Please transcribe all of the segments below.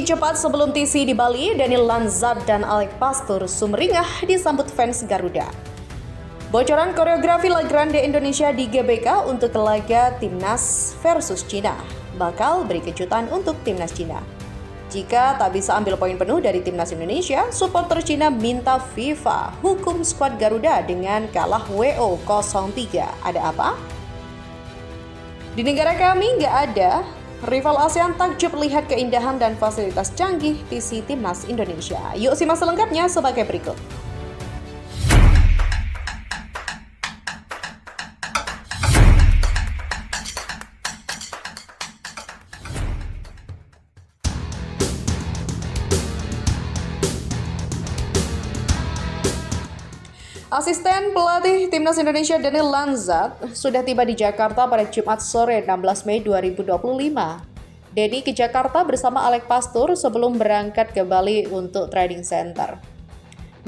cepat sebelum TC di Bali, Daniel Lanzat dan Alec Pastur sumringah disambut fans Garuda. Bocoran koreografi La Grande Indonesia di GBK untuk laga Timnas versus Cina bakal beri kejutan untuk Timnas Cina. Jika tak bisa ambil poin penuh dari Timnas Indonesia, supporter Cina minta FIFA hukum skuad Garuda dengan kalah WO 03. Ada apa? Di negara kami nggak ada. Rival ASEAN takjub lihat keindahan dan fasilitas canggih TC Timnas Indonesia. Yuk simak selengkapnya sebagai berikut. Asisten pelatih Timnas Indonesia Daniel Lanzat sudah tiba di Jakarta pada Jumat sore 16 Mei 2025. Denny ke Jakarta bersama Alec Pastur sebelum berangkat ke Bali untuk training center.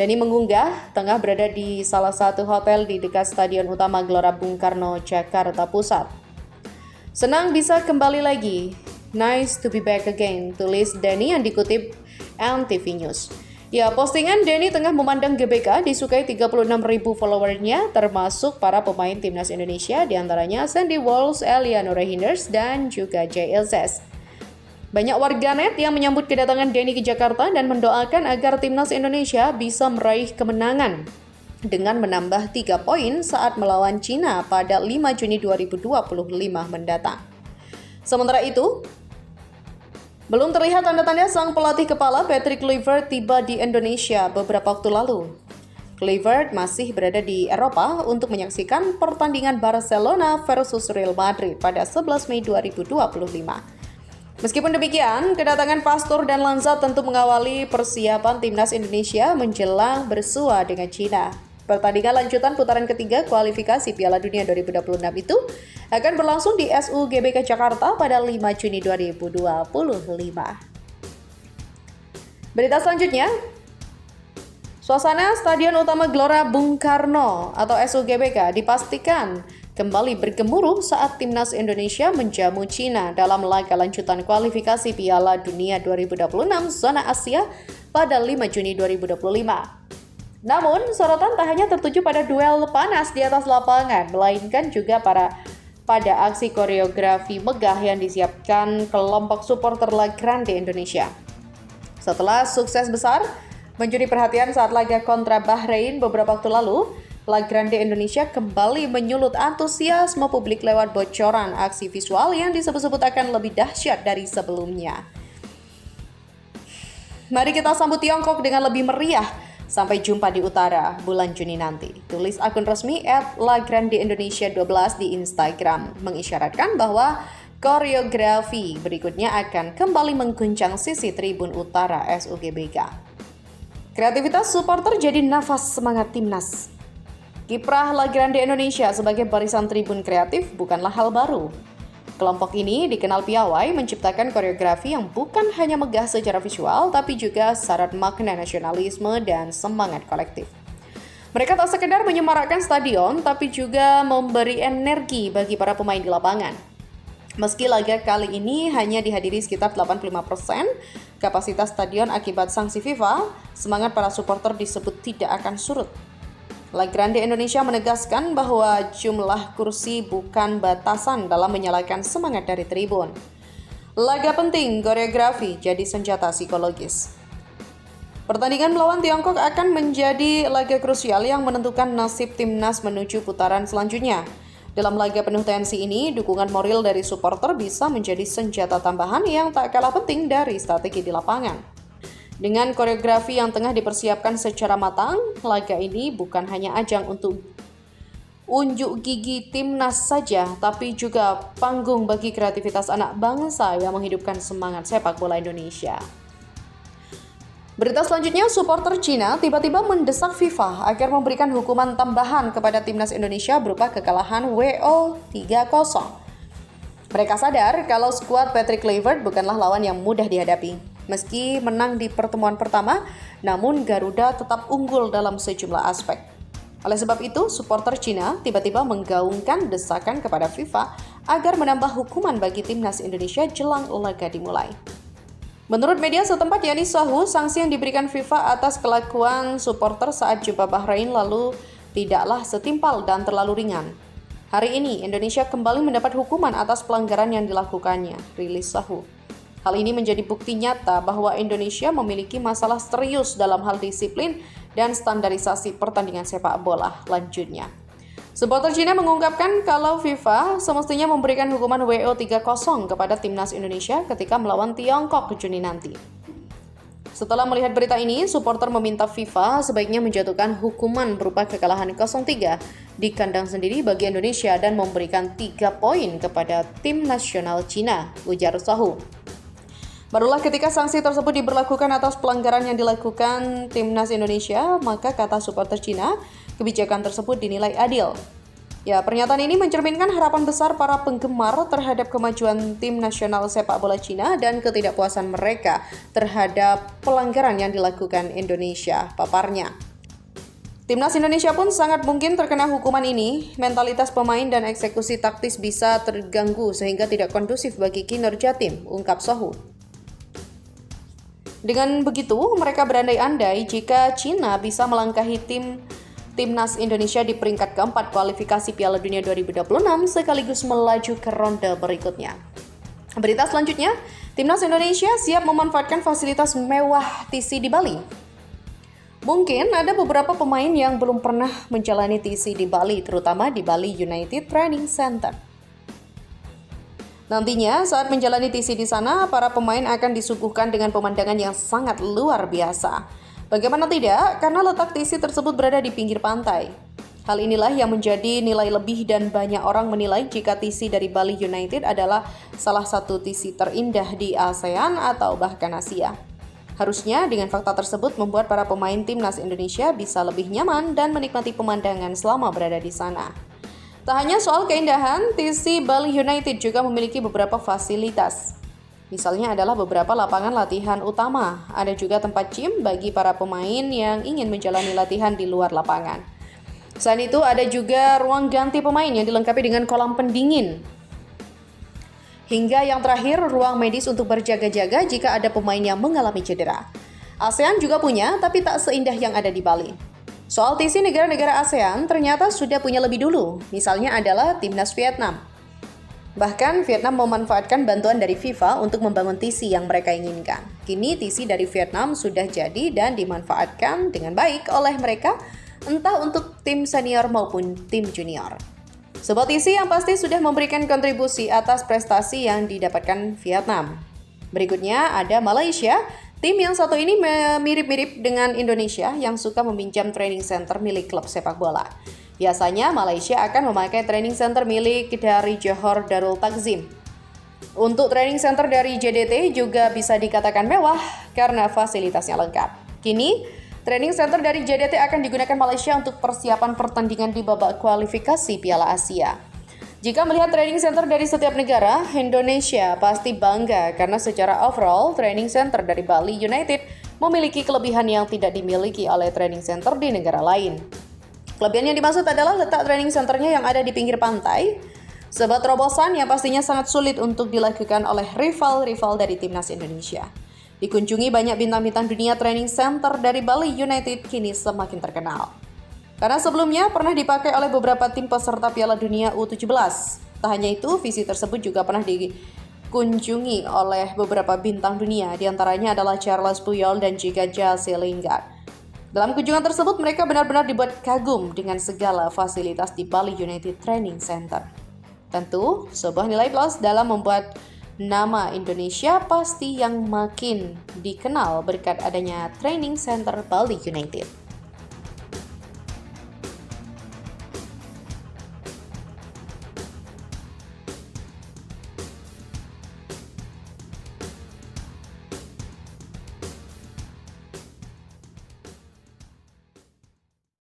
Denny mengunggah tengah berada di salah satu hotel di dekat Stadion Utama Gelora Bung Karno, Jakarta Pusat. Senang bisa kembali lagi. Nice to be back again, tulis Denny yang dikutip NTV News. Ya, postingan Denny tengah memandang GBK disukai 36.000 followernya, termasuk para pemain Timnas Indonesia, diantaranya Sandy Walsh, Elianora Hinders, dan juga Jay Ilses. Banyak warganet yang menyambut kedatangan Denny ke Jakarta dan mendoakan agar Timnas Indonesia bisa meraih kemenangan dengan menambah 3 poin saat melawan Cina pada 5 Juni 2025 mendatang. Sementara itu, belum terlihat tanda-tanda sang pelatih kepala Patrick Kluivert tiba di Indonesia beberapa waktu lalu. Kluivert masih berada di Eropa untuk menyaksikan pertandingan Barcelona versus Real Madrid pada 11 Mei 2025. Meskipun demikian, kedatangan Pastur dan Lanzat tentu mengawali persiapan Timnas Indonesia menjelang bersua dengan Cina. Pertandingan lanjutan putaran ketiga kualifikasi Piala Dunia 2026 itu akan berlangsung di SU GBK Jakarta pada 5 Juni 2025. Berita selanjutnya, suasana Stadion Utama Gelora Bung Karno atau SU GBK dipastikan kembali bergemuruh saat Timnas Indonesia menjamu Cina dalam laga lanjutan kualifikasi Piala Dunia 2026 zona Asia pada 5 Juni 2025. Namun, sorotan tak hanya tertuju pada duel panas di atas lapangan, melainkan juga pada aksi koreografi megah yang disiapkan kelompok supporter La Grande Indonesia. Setelah sukses besar mencuri perhatian saat laga kontra Bahrain beberapa waktu lalu, La Grande Indonesia kembali menyulut antusiasme publik lewat bocoran aksi visual yang disebut-sebut akan lebih dahsyat dari sebelumnya. Mari kita sambut Tiongkok dengan lebih meriah. Sampai jumpa di utara bulan Juni nanti. Tulis akun resmi @LaGrandeIndonesia12 di Instagram mengisyaratkan bahwa koreografi berikutnya akan kembali mengguncang sisi tribun utara SUGBK. Kreativitas supporter jadi nafas semangat Timnas. Kiprah La Grande Indonesia sebagai barisan tribun kreatif bukanlah hal baru. Kelompok ini dikenal piawai menciptakan koreografi yang bukan hanya megah secara visual, tapi juga syarat makna nasionalisme dan semangat kolektif. Mereka tak sekedar menyemarakkan stadion, tapi juga memberi energi bagi para pemain di lapangan. Meski laga kali ini hanya dihadiri sekitar 85% kapasitas stadion akibat sanksi FIFA, semangat para supporter disebut tidak akan surut. La Grande Indonesia menegaskan bahwa jumlah kursi bukan batasan dalam menyalakan semangat dari tribun. Laga penting, koreografi jadi senjata psikologis. Pertandingan melawan Tiongkok akan menjadi laga krusial yang menentukan nasib Timnas menuju putaran selanjutnya. Dalam laga penuh tensi ini, dukungan moral dari supporter bisa menjadi senjata tambahan yang tak kalah penting dari strategi di lapangan. Dengan koreografi yang tengah dipersiapkan secara matang, laga ini bukan hanya ajang untuk unjuk gigi Timnas saja, tapi juga panggung bagi kreativitas anak bangsa yang menghidupkan semangat sepak bola Indonesia. Berita selanjutnya, supporter Cina tiba-tiba mendesak FIFA agar memberikan hukuman tambahan kepada Timnas Indonesia berupa kekalahan WO 3-0. Mereka sadar kalau skuad Patrick Kluivert bukanlah lawan yang mudah dihadapi. Meski menang di pertemuan pertama, namun Garuda tetap unggul dalam sejumlah aspek. Oleh sebab itu, supporter Cina tiba-tiba menggaungkan desakan kepada FIFA agar menambah hukuman bagi Timnas Indonesia jelang laga dimulai. Menurut media setempat yakni Yahoo, sanksi yang diberikan FIFA atas kelakuan supporter saat jumpa Bahrain lalu tidaklah setimpal dan terlalu ringan. Hari ini, Indonesia kembali mendapat hukuman atas pelanggaran yang dilakukannya, rilis Yahoo. Hal ini menjadi bukti nyata bahwa Indonesia memiliki masalah serius dalam hal disiplin dan standarisasi pertandingan sepak bola, lanjutnya. Supporter Cina mengungkapkan kalau FIFA semestinya memberikan hukuman WO 3-0 kepada timnas Indonesia ketika melawan Tiongkok Juni nanti. Setelah melihat berita ini, supporter meminta FIFA sebaiknya menjatuhkan hukuman berupa kekalahan 0-3 di kandang sendiri bagi Indonesia dan memberikan 3 poin kepada tim nasional Cina, ujar Yahoo. Barulah ketika sanksi tersebut diberlakukan atas pelanggaran yang dilakukan timnas Indonesia, maka kata supporter Cina, kebijakan tersebut dinilai adil. Ya, pernyataan ini mencerminkan harapan besar para penggemar terhadap kemajuan tim nasional sepak bola Cina dan ketidakpuasan mereka terhadap pelanggaran yang dilakukan Indonesia, paparnya. Timnas Indonesia pun sangat mungkin terkena hukuman ini. Mentalitas pemain dan eksekusi taktis bisa terganggu sehingga tidak kondusif bagi kinerja tim, ungkap Yahoo. Dengan begitu, mereka berandai-andai jika Cina bisa melangkahi timnas Indonesia di peringkat keempat kualifikasi Piala Dunia 2026 sekaligus melaju ke ronde berikutnya. Berita selanjutnya, timnas Indonesia siap memanfaatkan fasilitas mewah TC di Bali. Mungkin ada beberapa pemain yang belum pernah menjalani TC di Bali, terutama di Bali United Training Center. Nantinya, saat menjalani TC di sana, para pemain akan disuguhkan dengan pemandangan yang sangat luar biasa. Bagaimana tidak? Karena letak TC tersebut berada di pinggir pantai. Hal inilah yang menjadi nilai lebih dan banyak orang menilai jika TC dari Bali United adalah salah satu TC terindah di ASEAN atau bahkan Asia. Harusnya dengan fakta tersebut membuat para pemain timnas Indonesia bisa lebih nyaman dan menikmati pemandangan selama berada di sana. Tak hanya soal keindahan, TC Bali United juga memiliki beberapa fasilitas. Misalnya adalah beberapa lapangan latihan utama, ada juga tempat gym bagi para pemain yang ingin menjalani latihan di luar lapangan. Selain itu ada juga ruang ganti pemain yang dilengkapi dengan kolam pendingin. Hingga yang terakhir, ruang medis untuk berjaga-jaga jika ada pemain yang mengalami cedera. ASEAN juga punya, tapi tak seindah yang ada di Bali. Soal TC negara-negara ASEAN ternyata sudah punya lebih dulu, misalnya adalah timnas Vietnam. Bahkan Vietnam memanfaatkan bantuan dari FIFA untuk membangun TC yang mereka inginkan. Kini TC dari Vietnam sudah jadi dan dimanfaatkan dengan baik oleh mereka, entah untuk tim senior maupun tim junior. Sebuah TC yang pasti sudah memberikan kontribusi atas prestasi yang didapatkan Vietnam. Berikutnya ada Malaysia. Tim yang satu ini mirip-mirip dengan Indonesia yang suka meminjam training center milik klub sepak bola. Biasanya Malaysia akan memakai training center milik dari Johor Darul Takzim. Untuk training center dari JDT juga bisa dikatakan mewah karena fasilitasnya lengkap. Kini, training center dari JDT akan digunakan Malaysia untuk persiapan pertandingan di babak kualifikasi Piala Asia. Jika melihat training center dari setiap negara, Indonesia pasti bangga karena secara overall, training center dari Bali United memiliki kelebihan yang tidak dimiliki oleh training center di negara lain. Kelebihan yang dimaksud adalah letak training centernya yang ada di pinggir pantai, sebuah terobosan yang pastinya sangat sulit untuk dilakukan oleh rival-rival dari timnas Indonesia. Dikunjungi banyak bintang-bintang dunia, training center dari Bali United kini semakin terkenal. Karena sebelumnya pernah dipakai oleh beberapa tim peserta Piala Dunia U17. Tak hanya itu, visi tersebut juga pernah dikunjungi oleh beberapa bintang dunia, diantaranya adalah Charles Puyol dan juga Jesse Lingard. Dalam kunjungan tersebut, mereka benar-benar dibuat kagum dengan segala fasilitas di Bali United Training Center. Tentu, sebuah nilai plus dalam membuat nama Indonesia pasti yang makin dikenal berkat adanya Training Center Bali United.